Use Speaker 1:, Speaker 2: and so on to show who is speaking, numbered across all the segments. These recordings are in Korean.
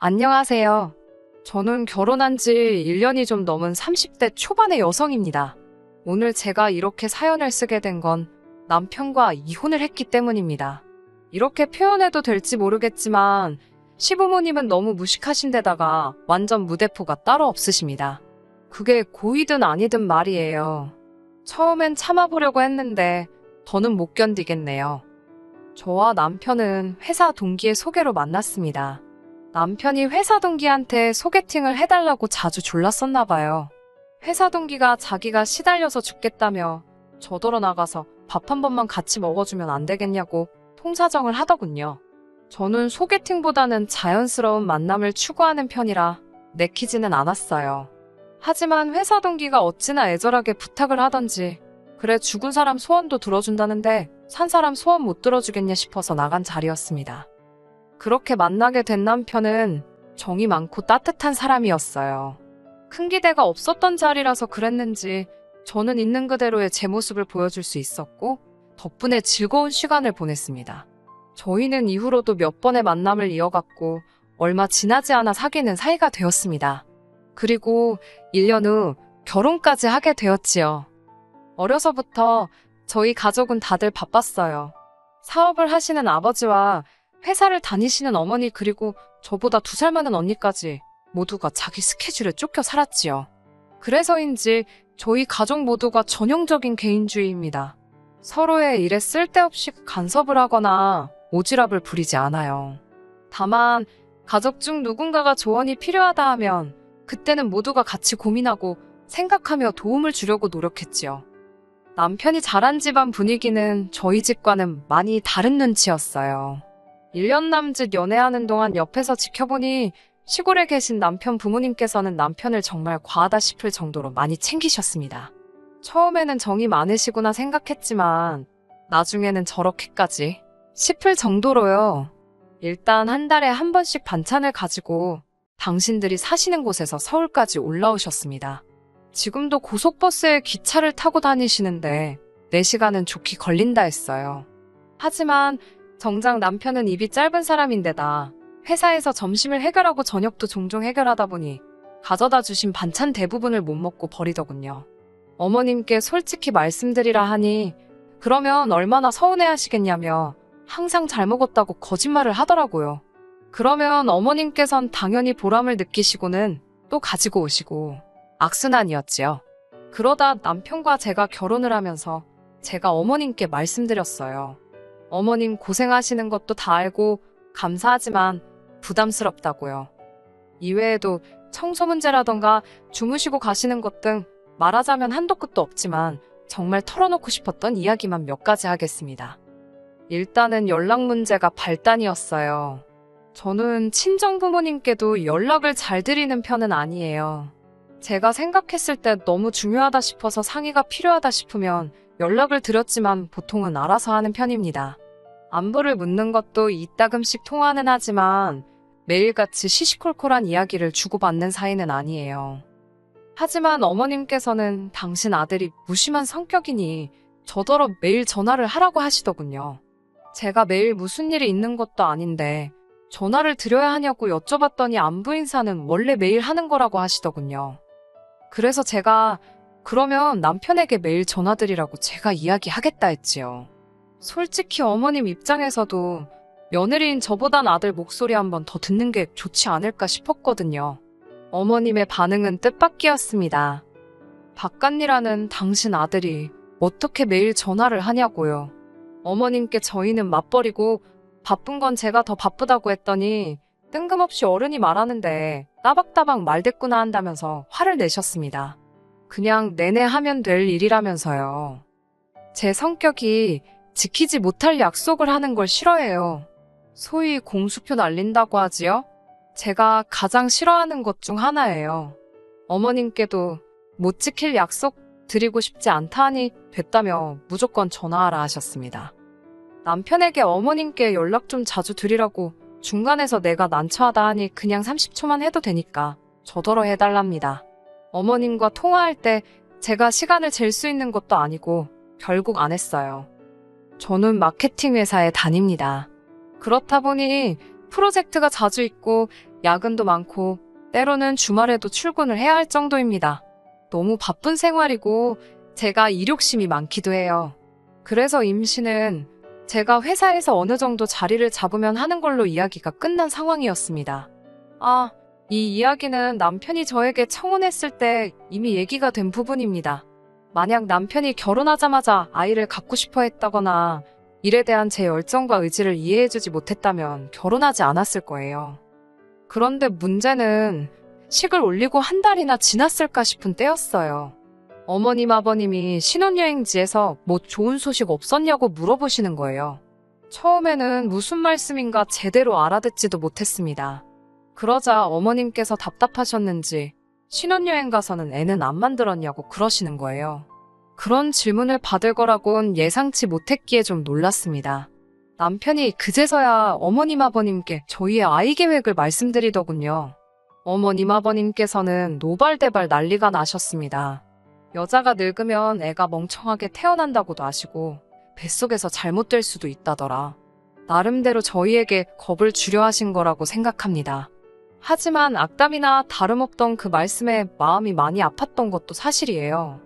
Speaker 1: 안녕하세요. 저는 결혼한 지 1년이 좀 넘은 30대 초반의 여성입니다. 오늘 제가 이렇게 사연을 쓰게 된 건 남편과 이혼을 했기 때문입니다. 이렇게 표현해도 될지 모르겠지만 시부모님은 너무 무식하신 데다가 완전 무대포가 따로 없으십니다. 그게 고이든 아니든 말이에요. 처음엔 참아보려고 했는데 더는 못 견디겠네요. 저와 남편은 회사 동기의 소개로 만났습니다. 남편이 회사 동기한테 소개팅을 해달라고 자주 졸랐었나 봐요. 회사 동기가 자기가 시달려서 죽겠다며 저더러 나가서 밥 한 번만 같이 먹어주면 안 되겠냐고 통사정을 하더군요. 저는 소개팅보다는 자연스러운 만남을 추구하는 편이라 내키지는 않았어요. 하지만 회사 동기가 어찌나 애절하게 부탁을 하던지 그래 죽은 사람 소원도 들어준다는데 산 사람 소원 못 들어주겠냐 싶어서 나간 자리였습니다. 그렇게 만나게 된 남편은 정이 많고 따뜻한 사람이었어요. 큰 기대가 없었던 자리라서 그랬는지 저는 있는 그대로의 제 모습을 보여줄 수 있었고 덕분에 즐거운 시간을 보냈습니다. 저희는 이후로도 몇 번의 만남을 이어갔고 얼마 지나지 않아 사귀는 사이가 되었습니다. 그리고 1년 후 결혼까지 하게 되었지요. 어려서부터 저희 가족은 다들 바빴어요. 사업을 하시는 아버지와 회사를 다니시는 어머니 그리고 저보다 2살 많은 언니까지 모두가 자기 스케줄에 쫓겨 살았지요. 그래서인지 저희 가족 모두가 전형적인 개인주의입니다. 서로의 일에 쓸데없이 간섭을 하거나 오지랖을 부리지 않아요. 다만 가족 중 누군가가 조언이 필요하다 하면 그때는 모두가 같이 고민하고 생각하며 도움을 주려고 노력했지요. 남편이 자란 집안 분위기는 저희 집과는 많이 다른 눈치였어요. 1년 남짓 연애하는 동안 옆에서 지켜보니 시골에 계신 남편 부모님께서는 남편을 정말 과하다 싶을 정도로 많이 챙기셨습니다. 처음에는 정이 많으시구나 생각했지만 나중에는 저렇게까지 싶을 정도로요. 일단 한 달에 한 번씩 반찬을 가지고 당신들이 사시는 곳에서 서울까지 올라오셨습니다. 지금도 고속버스에 기차를 타고 다니시는데 4시간은 좋게 걸린다 했어요. 하지만 정작 남편은 입이 짧은 사람인데다 회사에서 점심을 해결하고 저녁도 종종 해결하다 보니 가져다 주신 반찬 대부분을 못 먹고 버리더군요. 어머님께 솔직히 말씀드리라 하니 그러면 얼마나 서운해하시겠냐며 항상 잘 먹었다고 거짓말을 하더라고요. 그러면 어머님께선 당연히 보람을 느끼시고는 또 가지고 오시고 악순환이었지요. 그러다 남편과 제가 결혼을 하면서 제가 어머님께 말씀드렸어요. 어머님 고생하시는 것도 다 알고 감사하지만 부담스럽다고요. 이외에도 청소 문제라던가 주무시고 가시는 것 등 말하자면 한도 끝도 없지만 정말 털어놓고 싶었던 이야기만 몇 가지 하겠습니다. 일단은 연락 문제가 발단이었어요. 저는 친정 부모님께도 연락을 잘 드리는 편은 아니에요. 제가 생각했을 때 너무 중요하다 싶어서 상의가 필요하다 싶으면 연락을 드렸지만 보통은 알아서 하는 편입니다. 안부를 묻는 것도 이따금씩 통화는 하지만 매일같이 시시콜콜한 이야기를 주고받는 사이는 아니에요. 하지만 어머님께서는 당신 아들이 무심한 성격이니 저더러 매일 전화를 하라고 하시더군요. 제가 매일 무슨 일이 있는 것도 아닌데 전화를 드려야 하냐고 여쭤봤더니 안부 인사는 원래 매일 하는 거라고 하시더군요. 그래서 제가 그러면 남편에게 매일 전화드리라고 제가 이야기하겠다 했지요. 솔직히 어머님 입장에서도 며느리인 저보단 아들 목소리 한번 더 듣는 게 좋지 않을까 싶었거든요. 어머님의 반응은 뜻밖이었습니다. 바깥일하는 당신 아들이 어떻게 매일 전화를 하냐고요. 어머님께 저희는 맞벌이고 바쁜 건 제가 더 바쁘다고 했더니 뜬금없이 어른이 말하는데 따박따박 말대꾸나 한다면서 화를 내셨습니다. 그냥 내내 하면 될 일이라면서요. 제 성격이 지키지 못할 약속을 하는 걸 싫어해요. 소위 공수표 날린다고 하지요? 제가 가장 싫어하는 것 중 하나예요. 어머님께도 못 지킬 약속 드리고 싶지 않다 하니 됐다며 무조건 전화하라 하셨습니다. 남편에게 어머님께 연락 좀 자주 드리라고 중간에서 내가 난처하다 하니 그냥 30초만 해도 되니까 저더러 해달랍니다. 어머님과 통화할 때 제가 시간을 잴 수 있는 것도 아니고 결국 안 했어요. 저는 마케팅 회사에 다닙니다. 그렇다 보니 프로젝트가 자주 있고 야근도 많고 때로는 주말에도 출근을 해야 할 정도입니다. 너무 바쁜 생활이고 제가 일욕심이 많기도 해요. 그래서 임신은 제가 회사에서 어느 정도 자리를 잡으면 하는 걸로 이야기가 끝난 상황이었습니다. 이 이야기는 남편이 저에게 청혼했을 때 이미 얘기가 된 부분입니다. 만약 남편이 결혼하자마자 아이를 갖고 싶어 했다거나 일에 대한 제 열정과 의지를 이해해주지 못했다면 결혼하지 않았을 거예요. 그런데 문제는 식을 올리고 한 달이나 지났을까 싶은 때였어요. 어머님, 아버님이 신혼여행지에서 뭐 좋은 소식 없었냐고 물어보시는 거예요. 처음에는 무슨 말씀인가 제대로 알아듣지도 못했습니다. 그러자 어머님께서 답답하셨는지 신혼여행 가서는 애는 안 만들었냐고 그러시는 거예요. 그런 질문을 받을 거라곤 예상치 못했기에 좀 놀랐습니다. 남편이 그제서야 어머님, 아버님께 저희의 아이 계획을 말씀드리더군요. 어머님, 아버님께서는 노발대발 난리가 나셨습니다. 여자가 늙으면 애가 멍청하게 태어난다고도 아시고 뱃속에서 잘못될 수도 있다더라. 나름대로 저희에게 겁을 주려 하신 거라고 생각합니다. 하지만 악담이나 다름없던 그 말씀에 마음이 많이 아팠던 것도 사실이에요.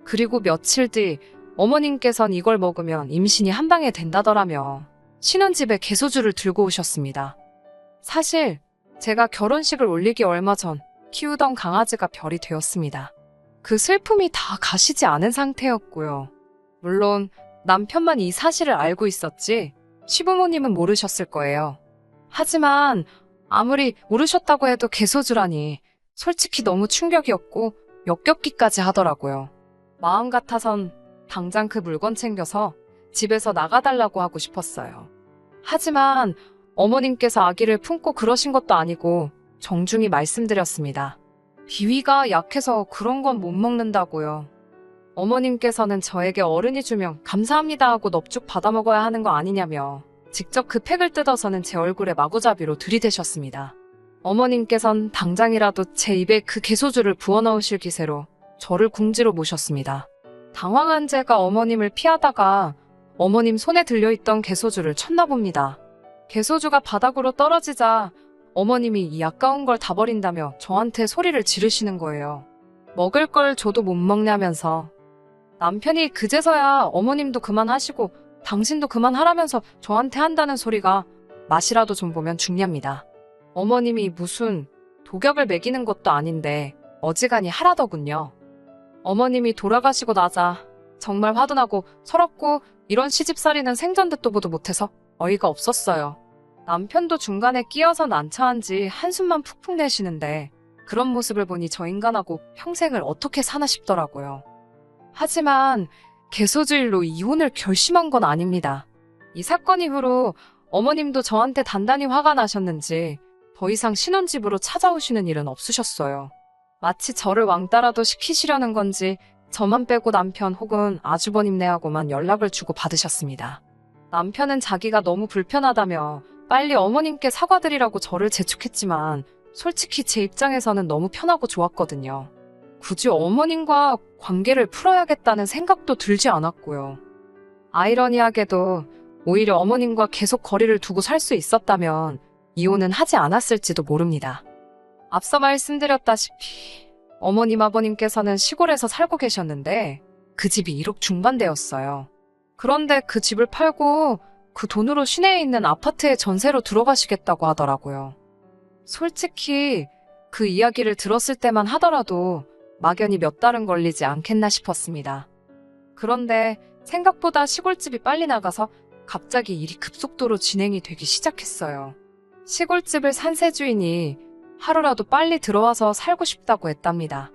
Speaker 1: 그리고 며칠 뒤 어머님께선 이걸 먹으면 임신이 한 방에 된다더라며 신혼집에 개소주를 들고 오셨습니다. 사실 제가 결혼식을 올리기 얼마 전 키우던 강아지가 별이 되었습니다. 그 슬픔이 다 가시지 않은 상태였고요. 물론 남편만 이 사실을 알고 있었지 시부모님은 모르셨을 거예요. 하지만 아무리 모르셨다고 해도 개소주라니 솔직히 너무 충격이었고 역겹기까지 하더라고요. 마음 같아선 당장 그 물건 챙겨서 집에서 나가달라고 하고 싶었어요. 하지만 어머님께서 아기를 품고 그러신 것도 아니고 정중히 말씀드렸습니다. 비위가 약해서 그런 건 못 먹는다고요. 어머님께서는 저에게 어른이 주면 감사합니다 하고 넙죽 받아먹어야 하는 거 아니냐며 직접 그 팩을 뜯어서는 제 얼굴에 마구잡이로 들이대셨습니다. 어머님께선 당장이라도 제 입에 그 개소주를 부어넣으실 기세로 저를 궁지로 모셨습니다. 당황한 제가 어머님을 피하다가 어머님 손에 들려있던 개소주를 쳤나 봅니다. 개소주가 바닥으로 떨어지자 어머님이 이 아까운 걸 다 버린다며 저한테 소리를 지르시는 거예요. 먹을 걸 줘도 못 먹냐면서. 남편이 그제서야 어머님도 그만하시고 당신도 그만하라면서 저한테 한다는 소리가 맛이라도 좀 보면 죽냐입니다. 어머님이 무슨 독약을 먹이는 것도 아닌데 어지간히 하라더군요. 어머님이 돌아가시고 나자 정말 화도 나고 서럽고 이런 시집살이는 생전 듣도 보도 못해서 어이가 없었어요. 남편도 중간에 끼어서 난처한지 한숨만 푹푹 내쉬는데 그런 모습을 보니 저 인간하고 평생을 어떻게 사나 싶더라고요. 하지만 개소주일로 이혼을 결심한 건 아닙니다. 이 사건 이후로 어머님도 저한테 단단히 화가 나셨는지 더 이상 신혼집으로 찾아오시는 일은 없으셨어요. 마치 저를 왕따라도 시키시려는 건지 저만 빼고 남편 혹은 아주버님네하고만 연락을 주고 받으셨습니다. 남편은 자기가 너무 불편하다며 빨리 어머님께 사과드리라고 저를 재촉했지만 솔직히 제 입장에서는 너무 편하고 좋았거든요. 굳이 어머님과 관계를 풀어야겠다는 생각도 들지 않았고요. 아이러니하게도 오히려 어머님과 계속 거리를 두고 살 수 있었다면 이혼은 하지 않았을지도 모릅니다. 앞서 말씀드렸다시피 어머님 아버님께서는 시골에서 살고 계셨는데 그 집이 1억 중반대였어요. 그런데 그 집을 팔고 그 돈으로 시내에 있는 아파트에 전세로 들어가시겠다고 하더라고요. 솔직히 그 이야기를 들었을 때만 하더라도 막연히 몇 달은 걸리지 않겠나 싶었습니다. 그런데 생각보다 시골집이 빨리 나가서 갑자기 일이 급속도로 진행이 되기 시작했어요. 시골집을 산 새 주인이 하루라도 빨리 들어와서 살고 싶다고 했답니다.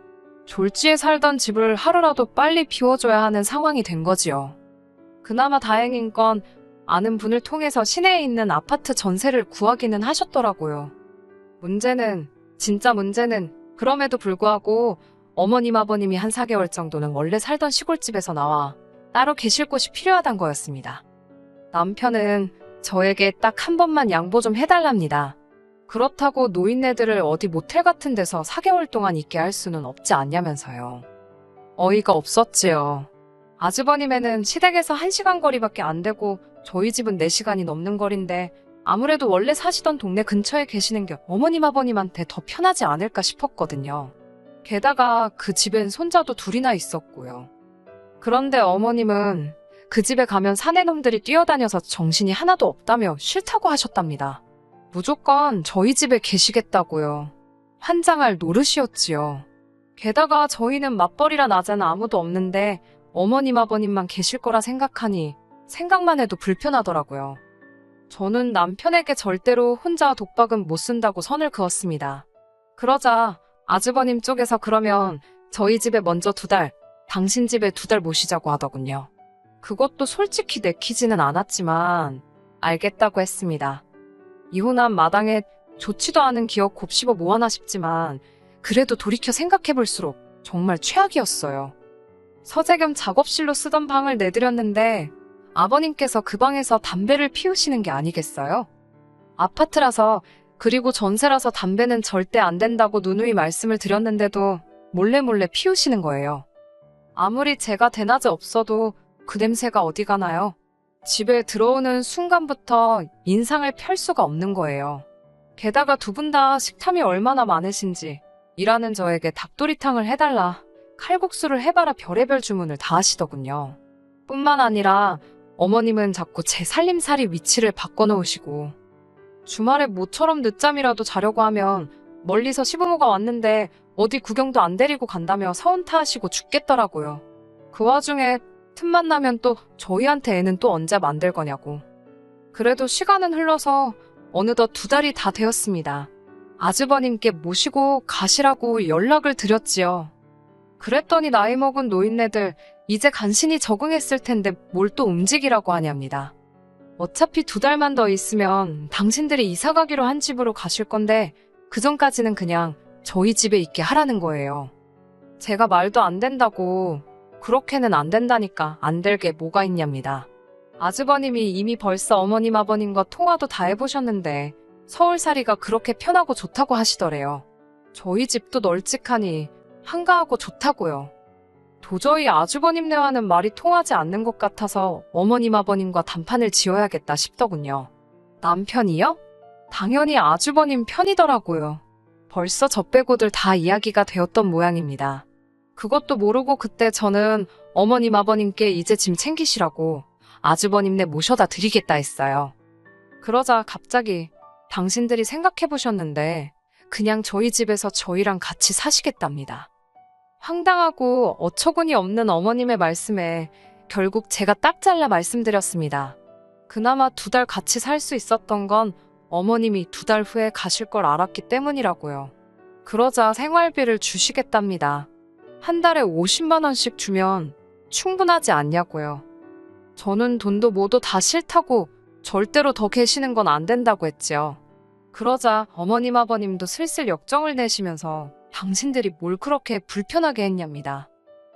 Speaker 1: 졸지에 살던 집을 하루라도 빨리 비워줘야 하는 상황이 된 거지요. 그나마 다행인 건 아는 분을 통해서 시내에 있는 아파트 전세를 구하기는 하셨더라고요. 진짜 문제는 그럼에도 불구하고 어머님 아버님이 한 4개월 정도는 원래 살던 시골집에서 나와 따로 계실 곳이 필요하단 거였습니다. 남편은 저에게 딱 한 번만 양보 좀 해달랍니다. 그렇다고 노인네들을 어디 모텔 같은 데서 4개월 동안 있게 할 수는 없지 않냐면서요. 어이가 없었지요. 아주버님에는 시댁에서 1시간 거리밖에 안 되고 저희 집은 4시간이 넘는 거리인데 아무래도 원래 사시던 동네 근처에 계시는 게 어머님 아버님한테 더 편하지 않을까 싶었거든요. 게다가 그 집엔 손자도 둘이나 있었고요. 그런데 어머님은 그 집에 가면 사내놈들이 뛰어다녀서 정신이 하나도 없다며 싫다고 하셨답니다. 무조건 저희 집에 계시겠다고요. 환장할 노릇이었지요. 게다가 저희는 맞벌이라 낮에는 아무도 없는데 어머님 아버님만 계실 거라 생각하니 생각만 해도 불편하더라고요. 저는 남편에게 절대로 혼자 독박은 못 쓴다고 선을 그었습니다. 그러자 아주버님 쪽에서 그러면 저희 집에 먼저 2달, 당신 집에 2달 모시자고 하더군요. 그것도 솔직히 내키지는 않았지만 알겠다고 했습니다. 이혼한 마당에 좋지도 않은 기억 곱씹어 모아나 싶지만 그래도 돌이켜 생각해볼수록 정말 최악이었어요. 서재 겸 작업실로 쓰던 방을 내드렸는데 아버님께서 그 방에서 담배를 피우시는 게 아니겠어요? 아파트라서 그리고 전세라서 담배는 절대 안 된다고 누누이 말씀을 드렸는데도 몰래 피우시는 거예요. 아무리 제가 대낮에 없어도 그 냄새가 어디 가나요? 집에 들어오는 순간부터 인상을 펼 수가 없는 거예요. 게다가 2분 다 식탐이 얼마나 많으신지 일하는 저에게 닭도리탕을 해달라, 칼국수를 해봐라 별의별 주문을 다 하시더군요. 뿐만 아니라 어머님은 자꾸 제 살림살이 위치를 바꿔놓으시고 주말에 모처럼 늦잠이라도 자려고 하면 멀리서 시부모가 왔는데 어디 구경도 안 데리고 간다며 서운타 하시고 죽겠더라고요. 그 와중에 틈만 나면 또 저희한테 애는 또 언제 만들 거냐고. 그래도 시간은 흘러서 어느덧 2달이 다 되었습니다. 아주버님께 모시고 가시라고 연락을 드렸지요. 그랬더니 나이 먹은 노인네들 이제 간신히 적응했을 텐데 뭘 또 움직이라고 하냐입니다. 어차피 2달만 더 있으면 당신들이 이사 가기로 한 집으로 가실 건데 그 전까지는 그냥 저희 집에 있게 하라는 거예요. 제가 말도 안 된다고, 그렇게는 안 된다니까 안 될 게 뭐가 있냐입니다. 아주버님이 이미 벌써 어머님 아버님과 통화도 다 해보셨는데 서울살이가 그렇게 편하고 좋다고 하시더래요. 저희 집도 널찍하니 한가하고 좋다고요. 도저히 아주버님네와는 말이 통하지 않는 것 같아서 어머님 아버님과 단판을 지어야겠다 싶더군요. 남편이요? 당연히 아주버님 편이더라고요. 벌써 저 빼고들 다 이야기가 되었던 모양입니다. 그것도 모르고 그때 저는 어머님 아버님께 이제 짐 챙기시라고 아주버님네 모셔다 드리겠다 했어요. 그러자 갑자기 당신들이 생각해보셨는데 그냥 저희 집에서 저희랑 같이 사시겠답니다. 황당하고 어처구니 없는 어머님의 말씀에 결국 제가 딱 잘라 말씀드렸습니다. 그나마 2달 같이 살 수 있었던 건 어머님이 2달 후에 가실 걸 알았기 때문이라고요. 그러자 생활비를 주시겠답니다. 한 달에 50만 원씩 주면 충분하지 않냐고요. 저는 돈도 뭐도 다 싫다고 절대로 더 계시는 건 안 된다고 했지요. 그러자 어머님 아버님도 슬슬 역정을 내시면서 당신들이 뭘 그렇게 불편하게 했냐입니다.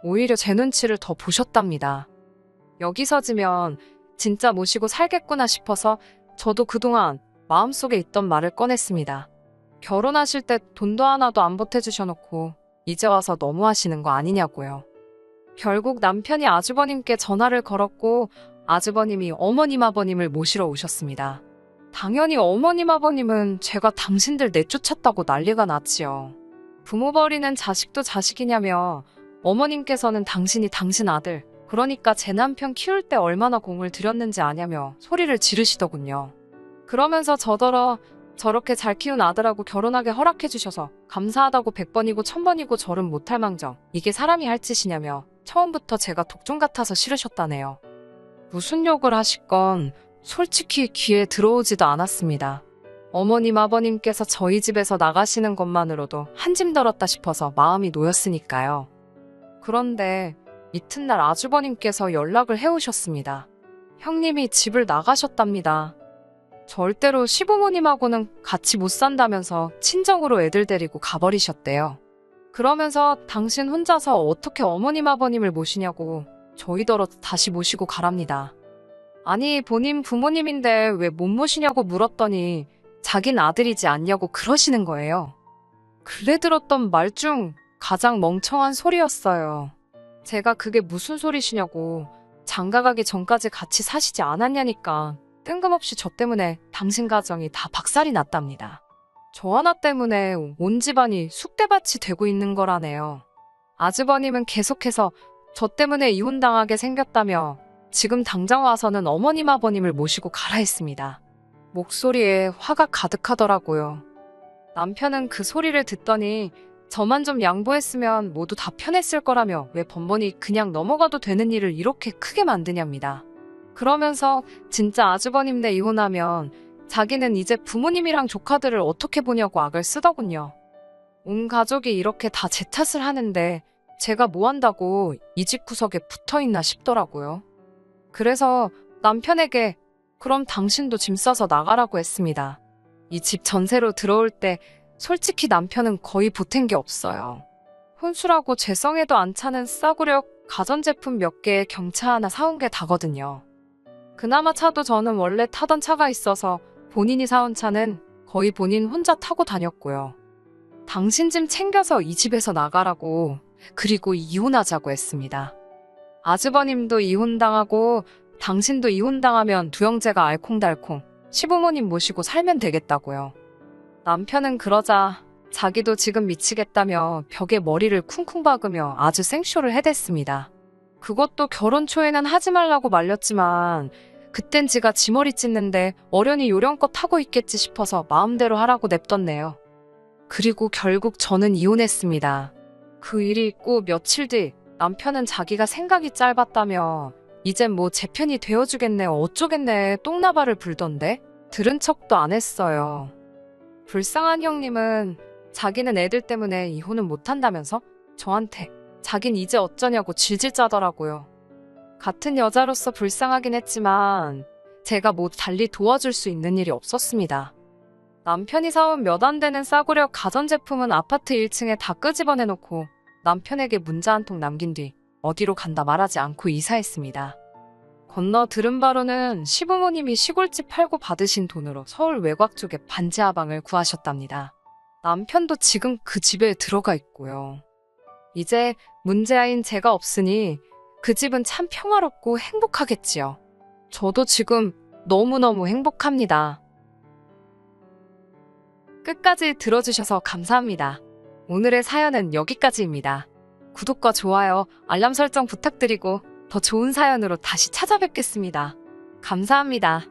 Speaker 1: 오히려 제 눈치를 더 보셨답니다. 여기서 지면 진짜 모시고 살겠구나 싶어서 저도 그동안 마음속에 있던 말을 꺼냈습니다. 결혼하실 때 돈도 하나도 안 보태주셔놓고 이제 와서 너무하시는 거 아니냐고요. 결국 남편이 아주버님께 전화를 걸었고 아주버님이 어머님 아버님을 모시러 오셨습니다. 당연히 어머님 아버님은 제가 당신들 내쫓았다고 난리가 났지요. 부모 버리는 자식도 자식이냐며 어머님께서는 당신이 당신 아들, 그러니까 제 남편 키울 때 얼마나 공을 들였는지 아냐며 소리를 지르시더군요. 그러면서 저더러 저렇게 잘 키운 아들하고 결혼하게 허락해 주셔서 감사하다고 100번이고 1000번이고 절은 못할 망정 이게 사람이 할 짓이냐며 처음부터 제가 독종 같아서 싫으셨다네요. 무슨 욕을 하시건 솔직히 귀에 들어오지도 않았습니다. 어머님 아버님께서 저희 집에서 나가시는 것만으로도 한짐 덜었다 싶어서 마음이 놓였으니까요. 그런데 이튿날 아주버님께서 연락을 해오셨습니다. 형님이 집을 나가셨답니다. 절대로 시부모님하고는 같이 못 산다면서 친정으로 애들 데리고 가버리셨대요. 그러면서 당신 혼자서 어떻게 어머님 아버님을 모시냐고 저희더러 다시 모시고 가랍니다. 아니 본인 부모님인데 왜 못 모시냐고 물었더니 자긴 아들이지 않냐고 그러시는 거예요. 근래 들었던 말 중 가장 멍청한 소리였어요. 제가 그게 무슨 소리시냐고 장가가기 전까지 같이 사시지 않았냐니까 뜬금없이 저 때문에 당신 가정이 다 박살이 났답니다. 저 하나 때문에 온 집안이 쑥대밭이 되고 있는 거라네요. 아주버님은 계속해서 저 때문에 이혼당하게 생겼다며 지금 당장 와서는 어머님 아버님을 모시고 가라 했습니다. 목소리에 화가 가득하더라고요. 남편은 그 소리를 듣더니 저만 좀 양보했으면 모두 다 편했을 거라며 왜 번번이 그냥 넘어가도 되는 일을 이렇게 크게 만드냐입니다. 그러면서 진짜 아주버님네 이혼하면 자기는 이제 부모님이랑 조카들을 어떻게 보냐고 악을 쓰더군요. 온 가족이 이렇게 다 제 탓을 하는데 제가 뭐 한다고 이 집 구석에 붙어있나 싶더라고요. 그래서 남편에게 그럼 당신도 짐 싸서 나가라고 했습니다. 이 집 전세로 들어올 때 솔직히 남편은 거의 보탠 게 없어요. 혼수라고 재성에도 안 차는 싸구려 가전제품 몇 개에 경차 하나 사온 게 다거든요. 그나마 차도 저는 원래 타던 차가 있어서 본인이 사온 차는 거의 본인 혼자 타고 다녔고요. 당신 짐 챙겨서 이 집에서 나가라고, 그리고 이혼하자고 했습니다. 아주버님도 이혼당하고 당신도 이혼당하면 두 형제가 알콩달콩 시부모님 모시고 살면 되겠다고요. 남편은 그러자 자기도 지금 미치겠다며 벽에 머리를 쿵쿵 박으며 아주 생쇼를 해댔습니다. 그것도 결혼 초에는 하지 말라고 말렸지만 그땐 지가 지 머리 찢는데 어련히 요령껏 하고 있겠지 싶어서 마음대로 하라고 냅뒀네요. 그리고 결국 저는 이혼했습니다. 그 일이 있고 며칠 뒤 남편은 자기가 생각이 짧았다며 이젠 뭐 제 편이 되어주겠네 어쩌겠네 똥나발을 불던데 들은 척도 안 했어요. 불쌍한 형님은 자기는 애들 때문에 이혼은 못한다면서 저한테 자긴 이제 어쩌냐고 질질 짜더라고요. 같은 여자로서 불쌍하긴 했지만 제가 뭐 달리 도와줄 수 있는 일이 없었습니다. 남편이 사온 몇 안 되는 싸구려 가전제품은 아파트 1층에 다 끄집어내놓고 남편에게 문자 한 통 남긴 뒤 어디로 간다 말하지 않고 이사했습니다. 건너 들은 바로는 시부모님이 시골집 팔고 받으신 돈으로 서울 외곽 쪽에 반지 하방을 구하셨답니다. 남편도 지금 그 집에 들어가 있고요. 이제 문제아인 제가 없으니 그 집은 참 평화롭고 행복하겠지요. 저도 지금 너무너무 행복합니다. 끝까지 들어주셔서 감사합니다. 오늘의 사연은 여기까지입니다. 구독과 좋아요, 알람 설정 부탁드리고 더 좋은 사연으로 다시 찾아뵙겠습니다. 감사합니다.